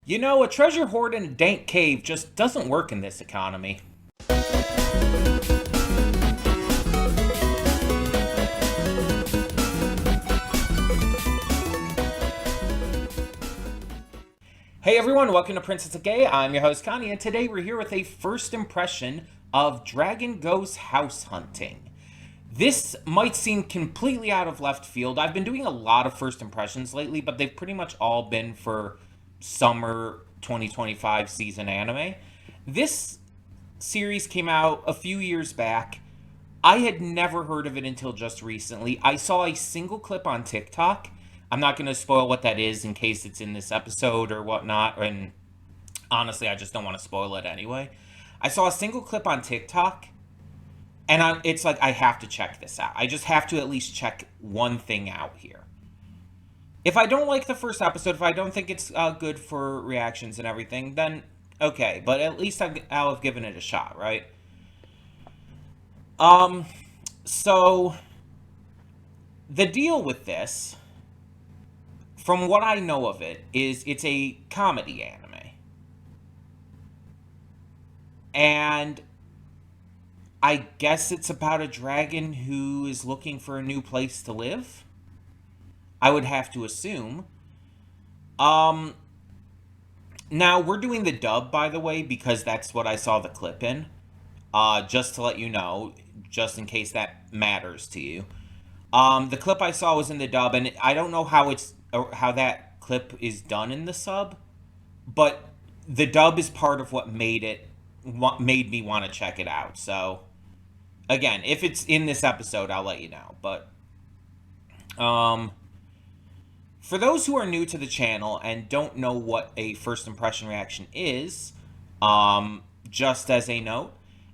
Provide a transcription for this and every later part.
You know, a treasure hoard in a dank cave just doesn't work in this economy. Hey everyone, welcome to Princess of Gay. I'm your host Connie, and today we're here with a first impression of Dragon Goes House Hunting. This might seem completely out of left field. I've been doing a lot of first impressions lately, but they've pretty much all been for summer 2025 season anime. This series came out a few years back. I had never heard of it until just recently. I saw a single clip on TikTok. I'm not going to spoil what that is in case it's in this episode or whatnot, and honestly, I just don't want to spoil it anyway. I saw a single clip on TikTok, and it's like, I have to check this out. I just have to at least check one thing out here. If I don't like the first episode, if I don't think it's good for reactions and everything, then okay. But at least I'll have given it a shot, right? So the deal with this, from what I know of it, is it's a comedy anime. And I guess it's about a dragon who is looking for a new place to live. I would have to assume. Now, we're doing the dub, by the way, because that's what I saw the clip in. Just to let you know, just in case that matters to you. The clip I saw was in the dub, and I don't know how that clip is done in the sub, but the dub is part of what made me want to check it out. So, again, if it's in this episode, I'll let you know. But, for those who are new to the channel and don't know what a first impression reaction is, just as a note,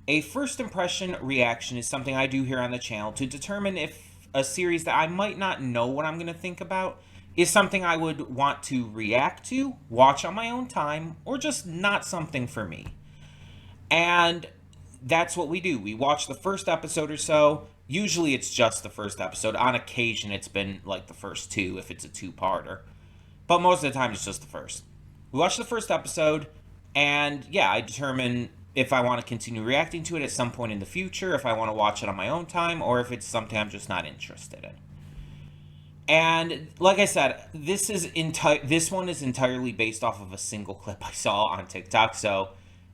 a first impression reaction is something I do here on the channel to determine if a series that I might not know what I'm going to think about is something I would want to react to, watch on my own time, or just not something for me. And that's what we do. We watch the first episode or so. Usually it's just the first episode. On occasion it's been like the first two if it's a two-parter. But most of the time it's just the first. We watch the first episode, and yeah, I determine if I want to continue reacting to it at some point in the future, if I want to watch it on my own time, or if it's something I'm just not interested in. And like I said, this one is entirely based off of a single clip I saw on TikTok, so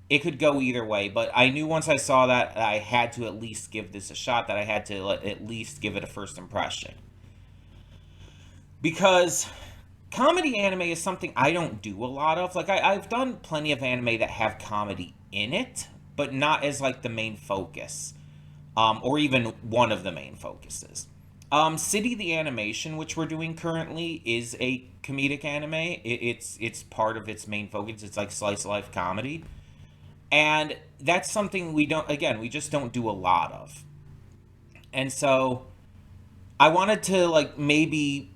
it could go either way. But I knew once I saw that I had to at least give this a shot, that I had to at least give it a first impression. Because comedy anime is something I don't do a lot of. Like, I've done plenty of anime that have comedy in it, but not as like the main focus, or even one of the main focuses. City the Animation, which we're doing currently, is a comedic anime. It's part of its main focus. It's like slice of life comedy, and that's something we just don't do a lot of. And so I wanted to like maybe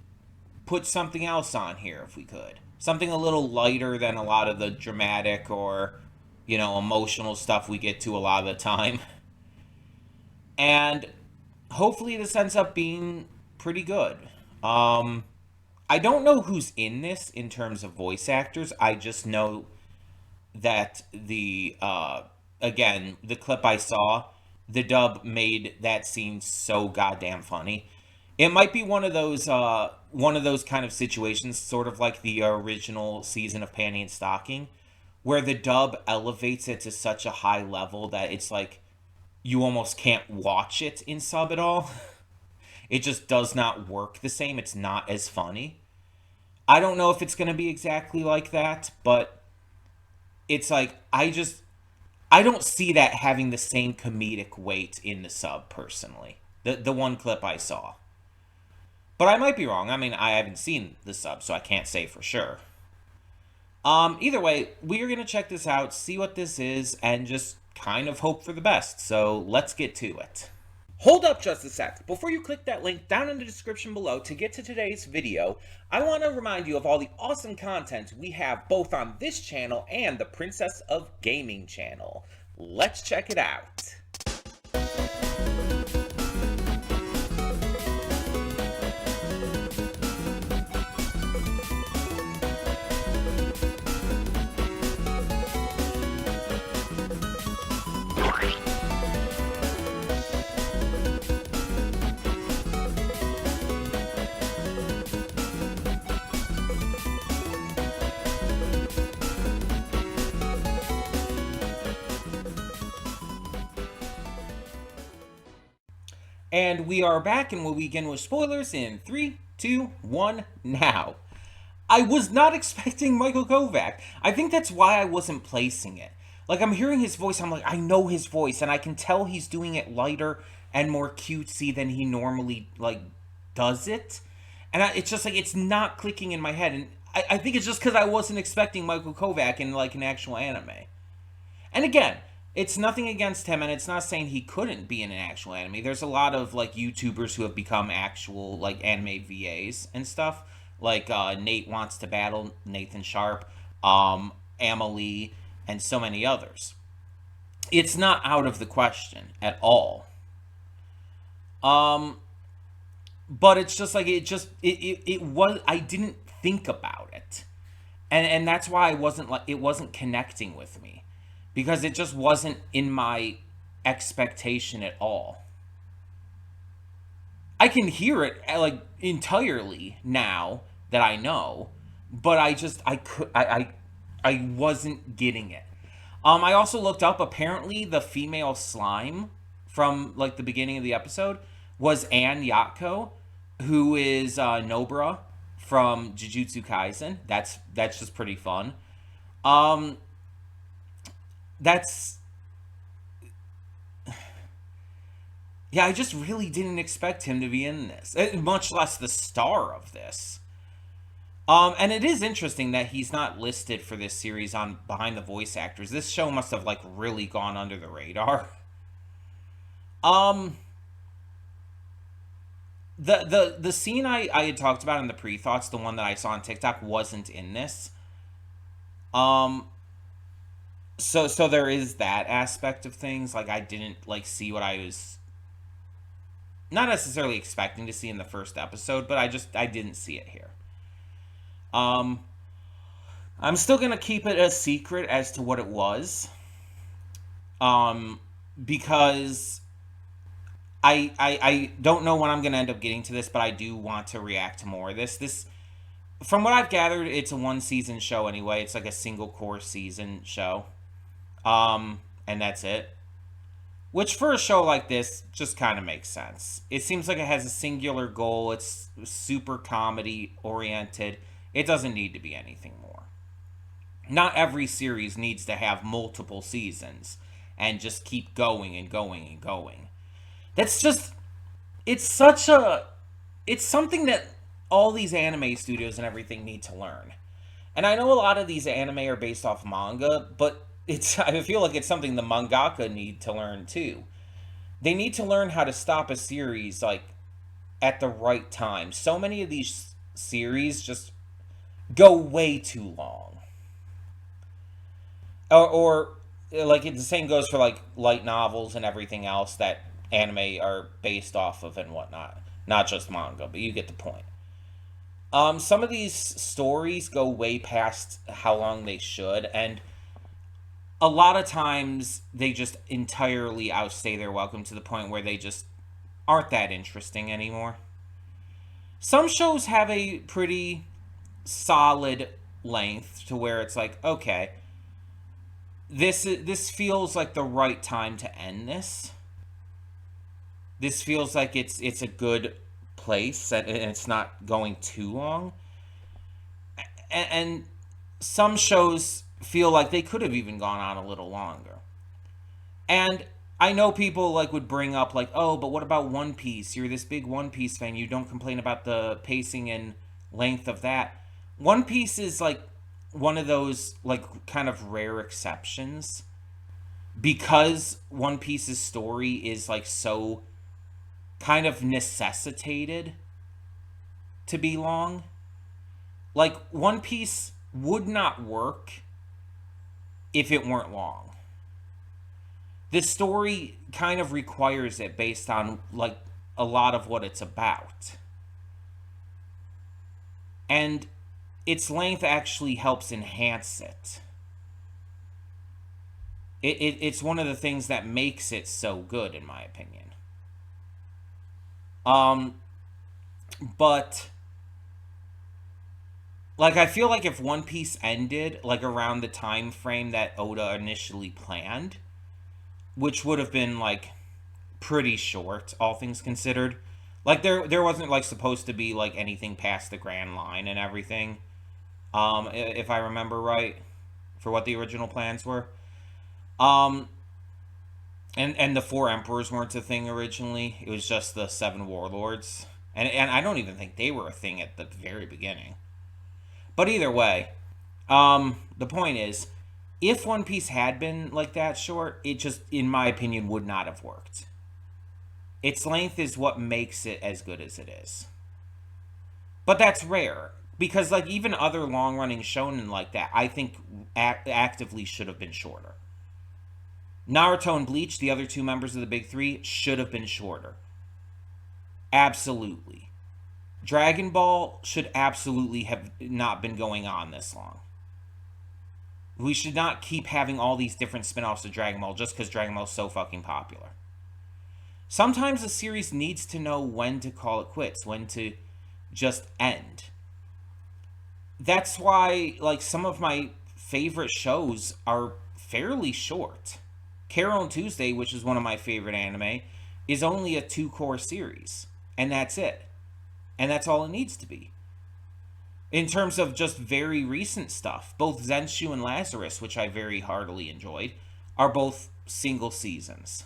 put something else on here if we could, something a little lighter than a lot of the dramatic or, you know, emotional stuff we get to a lot of the time. And hopefully this ends up being pretty good. I don't know who's in this in terms of voice actors. I just know that again, the clip I saw, the dub made that scene so goddamn funny. It might be one of those kind of situations, sort of like the original season of Panty and Stocking, where the dub elevates it to such a high level that it's like you almost can't watch it in sub at all. It just does not work the same. It's not as funny. I don't know if it's going to be exactly like that, but it's like, I don't see that having the same comedic weight in the sub, personally. The one clip I saw. But I might be wrong. I mean, I haven't seen the sub, so I can't say for sure. Either way, we are going to check this out, see what this is, and just kind of hope for the best. So let's get to it. Hold up just a sec. Before you click that link down in the description below to get to today's video, I want to remind you of all the awesome content we have both on this channel and the Princess of Gaming channel. Let's check it out. And we are back, and we'll begin with spoilers in 3, 2, 1, now. I was not expecting Michael Kovac. I think that's why I wasn't placing it. Like, I'm hearing his voice, I'm like, I know his voice, and I can tell he's doing it lighter and more cutesy than he normally, like, does it. And it's just like, it's not clicking in my head. And I think it's just because I wasn't expecting Michael Kovac in, like, an actual anime. And again, it's nothing against him, and it's not saying he couldn't be in an actual anime. There's a lot of, like, YouTubers who have become actual, like, anime VAs and stuff. Like, Nate Wants to Battle, Nathan Sharp, Amelie, and so many others. It's not out of the question at all. But it's just like, it was, I didn't think about it. And that's why it wasn't connecting with me. Because it just wasn't in my expectation at all. I can hear it, like, entirely now that I know, but I wasn't getting it. I also looked up, apparently the female slime from, like, the beginning of the episode was Ann Yatko, who is Nobara from Jujutsu Kaisen. That's just pretty fun. That's... Yeah, I just really didn't expect him to be in this, much less the star of this. And it is interesting that he's not listed for this series on Behind the Voice Actors. This show must have, like, really gone under the radar. The scene I had talked about in the pre-thoughts, the one that I saw on TikTok, wasn't in this. So there is that aspect of things. Like, I didn't, like, see what I was not necessarily expecting to see in the first episode, but I didn't see it here. I'm still gonna keep it a secret as to what it was. Because I don't know when I'm gonna end up getting to this, but I do want to react to more of this. This, from what I've gathered, it's a 1-season show anyway. It's like a single core season show. And that's it. Which, for a show like this, just kind of makes sense. It seems like it has a singular goal. It's super comedy-oriented. It doesn't need to be anything more. Not every series needs to have multiple seasons and just keep going and going and going. That's just... It's something that all these anime studios and everything need to learn. And I know a lot of these anime are based off manga, but I feel like it's something the mangaka need to learn too. They need to learn how to stop a series, like, at the right time. So many of these series just go way too long. Or like, the same goes for, like, light novels and everything else that anime are based off of and whatnot. Not just manga, but you get the point. Some of these stories go way past how long they should, and a lot of times they just entirely outstay their welcome to the point where they just aren't that interesting anymore. Some shows have a pretty solid length to where it's like, okay, this feels like the right time to end this. This feels like it's a good place, and it's not going too long. And some shows feel like they could have even gone on a little longer. And I know people, like, would bring up, like, oh, but what about One Piece? You're this big One Piece fan. You don't complain about the pacing and length of that. One Piece is, like, one of those, like, kind of rare exceptions. Because One Piece's story is, like, so kind of necessitated to be long. Like, One Piece would not work if it weren't long. The story kind of requires it based on, like, a lot of what it's about. And its length actually helps enhance it. It's one of the things that makes it so good, in my opinion. But, like, I feel like if One Piece ended, like, around the time frame that Oda initially planned, which would have been, like, pretty short, all things considered. Like there wasn't like supposed to be like anything past the Grand Line and everything. If I remember right, for what the original plans were. Um, and the four emperors weren't a thing originally. It was just the seven warlords, and I don't even think they were a thing at the very beginning. But either way, the point is, if One Piece had been like that short, it just, in my opinion, would not have worked. Its length is what makes it as good as it is. But that's rare because like even other long running shonen like that, I think actively should have been shorter. Naruto and Bleach, the other two members of the big three, should have been shorter. Absolutely. Dragon Ball should absolutely have not been going on this long. We should not keep having all these different spin-offs of Dragon Ball just because Dragon Ball is so fucking popular. Sometimes a series needs to know when to call it quits, when to just end. That's why, like, some of my favorite shows are fairly short. Carol and Tuesday, which is one of my favorite anime, is only a 2 core series. And that's it. And that's all it needs to be. In terms of just very recent stuff, both Zenshu and Lazarus, which I very heartily enjoyed, are both single seasons.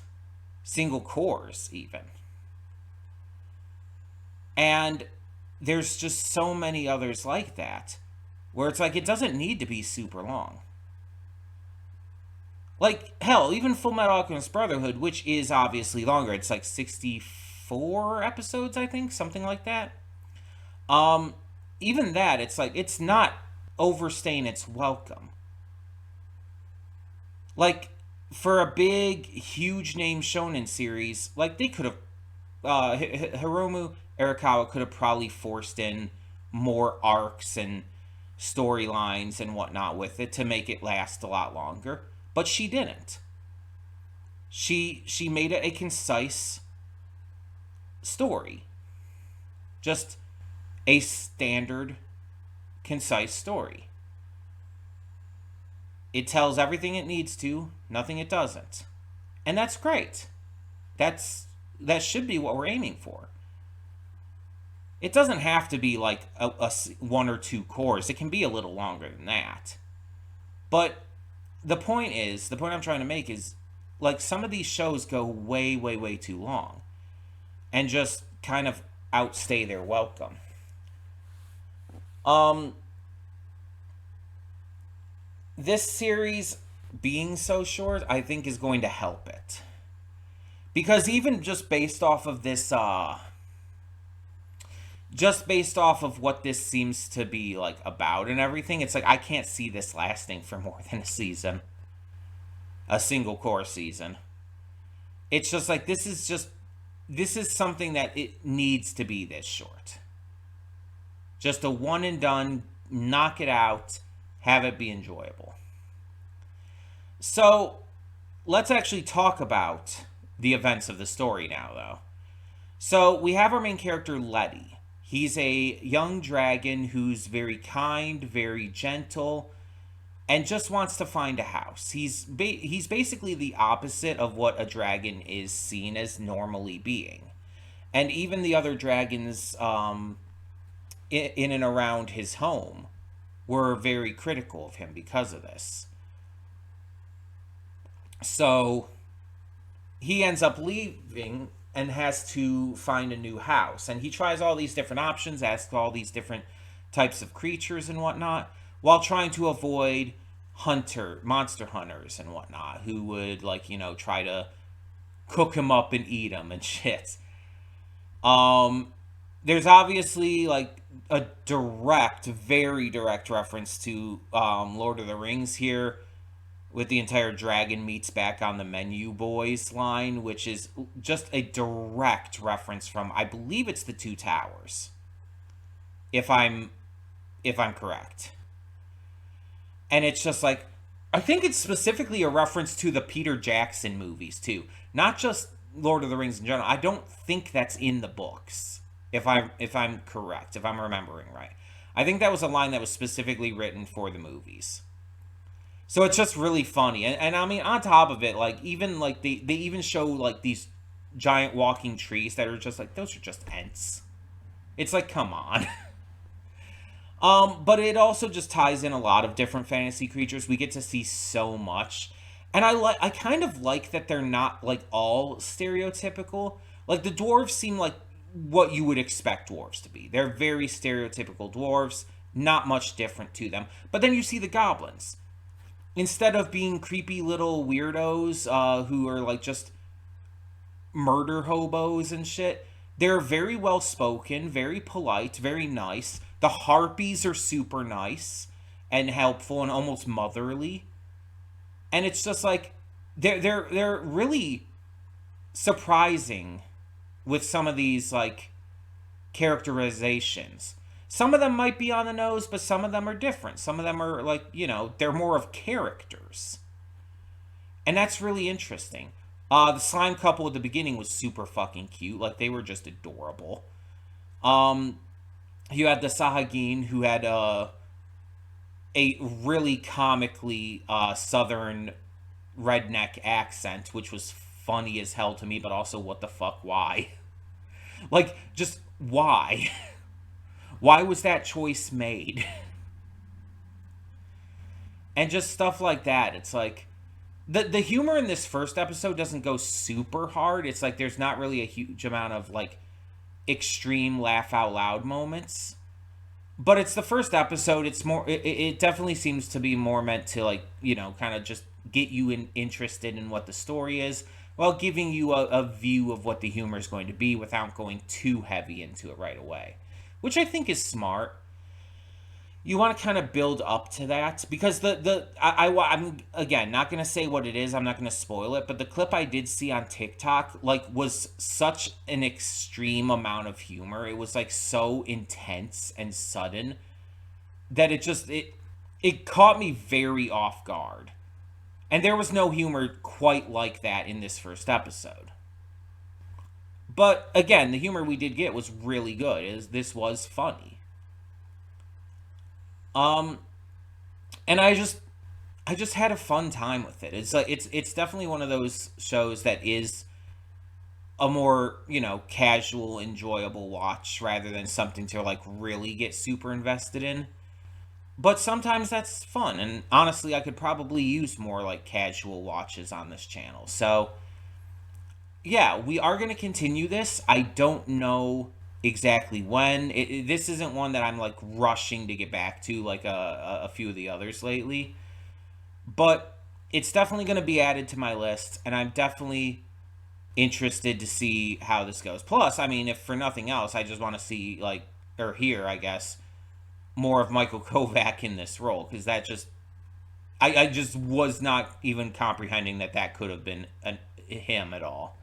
Single cores, even. And there's just so many others like that, where it's like, it doesn't need to be super long. Like, hell, even Full Metal Alchemist Brotherhood, which is obviously longer, it's like 64 episodes, I think, something like that. Even that, it's like, it's not overstaying its welcome. Like, for a big, huge name shonen series, like, they could have, Hiromu Arakawa could have probably forced in more arcs and storylines and whatnot with it to make it last a lot longer. But she didn't. She made it a concise story. Just a standard, concise story. It tells everything it needs to, nothing it doesn't. And that's great. That should be what we're aiming for. It doesn't have to be like a 1 or 2 cores. It can be a little longer than that. But the point I'm trying to make is, like, some of these shows go way, way, way too long. And just kind of outstay their welcome. This series being so short, I think, is going to help it. Because even just based off of this, just based off of what this seems to be, like, about and everything, it's like, I can't see this lasting for more than a season. A single core season. It's just like, this is something that it needs to be this short. Just a one and done, knock it out, have it be enjoyable. So, let's actually talk about the events of the story now, though. So, we have our main character, Letty. He's a young dragon who's very kind, very gentle, and just wants to find a house. He's basically the opposite of what a dragon is seen as normally being. And even the other dragons in and around his home were very critical of him because of this. So he ends up leaving and has to find a new house. And he tries all these different options, asks all these different types of creatures and whatnot, while trying to avoid monster hunters and whatnot, who would, like, you know, try to cook him up and eat him and shit. There's obviously, like, a very direct reference to Lord of the Rings here, with the entire dragon meets back on the menu boys line, which is just a direct reference from, I believe it's the Two Towers, if I'm correct. And it's just like, I think it's specifically a reference to the Peter Jackson movies too, not just Lord of the Rings in general. I don't think that's in the books, if I'm correct, if I'm remembering right. I think that was a line that was specifically written for the movies. So it's just really funny. And I mean, on top of it, like, even, like, they even show, like, these giant walking trees that are just like, those are just Ents. It's like, come on. But it also just ties in a lot of different fantasy creatures. We get to see so much. And I kind of like that they're not like all stereotypical. Like the dwarves seem like what you would expect dwarves to be. They're very stereotypical dwarves, not much different to them. But then you see the goblins. Instead of being creepy little weirdos who are like just murder hobos and shit, they're very well spoken, very polite, very nice. The harpies are super nice and helpful and almost motherly. And it's just like they're really surprising with some of these like characterizations. Some of them might be on the nose, but some of them are different. Some of them are like, they're more of characters. And that's really interesting. The slime couple at the beginning was super fucking cute. Like, they were just adorable. You had the Sahagin, who had a really comically southern redneck accent, which was funny as hell to me, but also, what the fuck, why? Like, just why? Why was that choice made? And just stuff like that. It's like, the humor in this first episode doesn't go super hard. It's like there's not really a huge amount of like extreme laugh out loud moments. But it's the first episode. It's more. It definitely seems to be more meant to like kind of just get you interested in what the story is, while giving you a view of what the humor is going to be without going too heavy into it right away, which I think is smart. You want to kind of build up to that, because I'm again not going to say what it is. I'm not going to spoil it, but the clip I did see on TikTok like was such an extreme amount of humor. It was like so intense and sudden that it caught me very off guard. And there was no humor quite like that in this first episode. But again, the humor we did get was really good. This was funny. And I just had a fun time with it. It's like it's definitely one of those shows that is a more, casual, enjoyable watch rather than something to like really get super invested in. But sometimes that's fun, and honestly, I could probably use more like casual watches on this channel. So yeah, we are going to continue this. I don't know exactly when. This isn't one that I'm like rushing to get back to like a few of the others lately, but it's definitely going to be added to my list, and I'm definitely interested to see how this goes. Plus, I mean, if for nothing else, I just want to see like, or hear, I guess, more of Michael KOVACH in this role, because that just I just was not even comprehending that could have been him at all.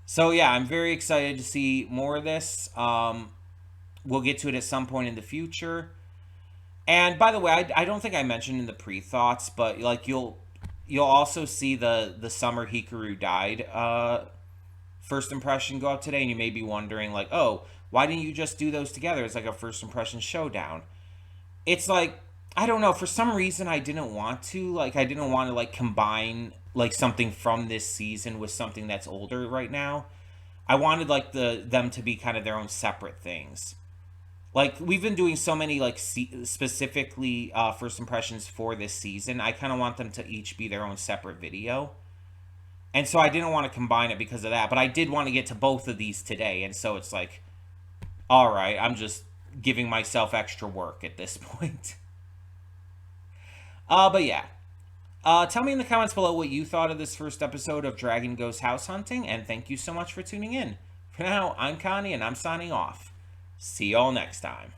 So yeah, I'm very excited to see more of this. We'll get to it at some point in the future. And by the way, I don't think I mentioned in the pre-thoughts, but like you'll also see the Summer Hikaru Died first impression go up today, and you may be wondering like, oh, why didn't you just do those together? It's like a first impression showdown. It's like, I don't know, for some reason I didn't want to. Like, I didn't want to like combine like something from this season with something that's older right now. I wanted like them to be kind of their own separate things. Like, we've been doing so many like specifically first impressions for this season. I kind of want them to each be their own separate video. And so I didn't want to combine it because of that, but I did want to get to both of these today, and so it's like, all right, I'm just giving myself extra work at this point. But yeah. Tell me in the comments below what you thought of this first episode of Dragon Ghost House Hunting, and thank you so much for tuning in. For now, I'm Connie, and I'm signing off. See y'all next time.